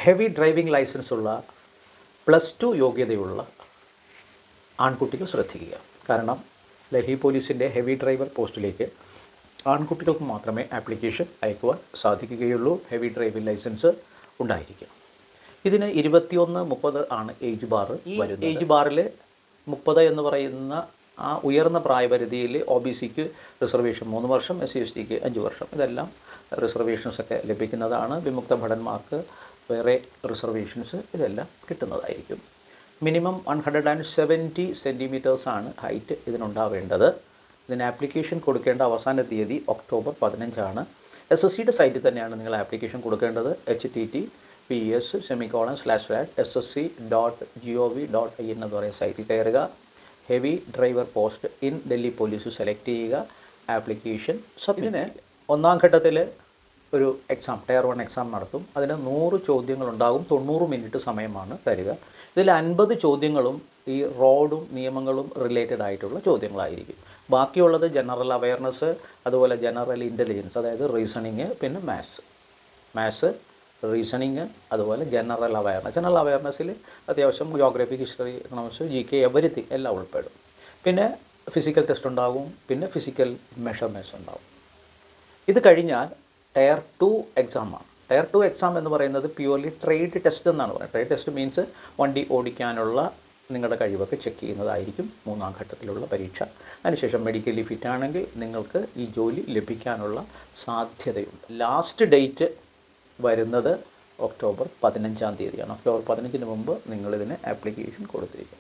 Heavy driving ലൈസൻസുള്ള +2 യോഗ്യതയുള്ള ആൺകുട്ടികൾ ശ്രദ്ധിക്കുക. കാരണം ഡൽഹി പോലീസിൻ്റെ ഹെവി ഡ്രൈവർ പോസ്റ്റിലേക്ക് ആൺകുട്ടികൾക്ക് മാത്രമേ ആപ്ലിക്കേഷൻ അയക്കുവാൻ സാധിക്കുകയുള്ളൂ. ഹെവി ഡ്രൈവിംഗ് ലൈസൻസ് ഉണ്ടായിരിക്കണം. ഇതിന് 21-30 ആണ് ഏജ് ബാർ വരുന്നത്. ഏജ് ബാറിൽ 30 എന്ന് പറയുന്ന ആ ഉയർന്ന പ്രായപരിധിയിൽ OBCക്ക് റിസർവേഷൻ 3 വർഷം, SC/STക്ക് 5 വർഷം. ഇതെല്ലാം റിസർവേഷൻസൊക്കെ ലഭിക്കുന്നതാണ്. വിമുക്ത ഭടന്മാർക്ക് വേറെ റിസർവേഷൻസ് ഇതെല്ലാം കിട്ടുന്നതായിരിക്കും. മിനിമം 170 സെൻറ്റിമീറ്റേഴ്സാണ് ഹൈറ്റ് ഇതിനുണ്ടാവേണ്ടത്. ഇതിന് ആപ്ലിക്കേഷൻ കൊടുക്കേണ്ട അവസാന തീയതി ഒക്ടോബർ 15 SSCയുടെ സൈറ്റിൽ തന്നെയാണ് നിങ്ങൾ ആപ്ലിക്കേഷൻ കൊടുക്കേണ്ടത്. https://ssc.gov.in എന്ന് പറയുന്ന സൈറ്റിൽ കയറുക. Heavy driver post in Delhi police select ചെയ്യുക. ആപ്ലിക്കേഷൻ ഇതിന് ഒന്നാം ഘട്ടത്തിൽ ഒരു എക്സാം, ടയർ 1 എക്സാം നടത്തും. അതിന് 100 ചോദ്യങ്ങളുണ്ടാകും. 90 മിനിറ്റ് സമയമാണ് തരിക. ഇതിൽ 50 ചോദ്യങ്ങളും ഈ റോഡും നിയമങ്ങളും റിലേറ്റഡ് ആയിട്ടുള്ള ചോദ്യങ്ങളായിരിക്കും. ബാക്കിയുള്ളത് ജനറൽ അവയർനെസ്, അതുപോലെ ജനറൽ ഇൻ്റലിജൻസ്, അതായത് റീസണിങ്, പിന്നെ മാത്സ്, റീസണിങ്, അതുപോലെ ജനറൽ അവയർനെസ്. ജനറൽ അവയർനെസ്സിൽ അത്യാവശ്യം geography, history, economics, GK everything എല്ലാം ഉൾപ്പെടും. പിന്നെ ഫിസിക്കൽ ടെസ്റ്റ് ഉണ്ടാകും. പിന്നെ ഫിസിക്കൽ മെഷർമെൻറ്റ്സ് ഉണ്ടാകും. ഇത് കഴിഞ്ഞാൽ ടയർ 2 എക്സാമാണ്. ടയർ 2 എക്സാം എന്ന് പറയുന്നത് പ്യുവർലി ട്രേഡ് ടെസ്റ്റ് എന്നാണ് പറയുന്നത്. ട്രേഡ് ടെസ്റ്റ് മീൻസ് വണ്ടി ഓടിക്കാനുള്ള നിങ്ങളുടെ കഴിവൊക്കെ ചെക്ക് ചെയ്യുന്നതായിരിക്കും 3ാം ഘട്ടത്തിലുള്ള പരീക്ഷ. അതിനുശേഷം മെഡിക്കലി ഫിറ്റ് ആണെങ്കിൽ നിങ്ങൾക്ക് ഈ ജോലി ലഭിക്കാനുള്ള സാധ്യതയുണ്ട്. ലാസ്റ്റ് ഡേറ്റ് വരുന്നത് ഒക്ടോബർ 15 ഒക്ടോബർ 15 മുമ്പ് നിങ്ങളിതിന് ആപ്ലിക്കേഷൻ കൊടുത്തിരിക്കും.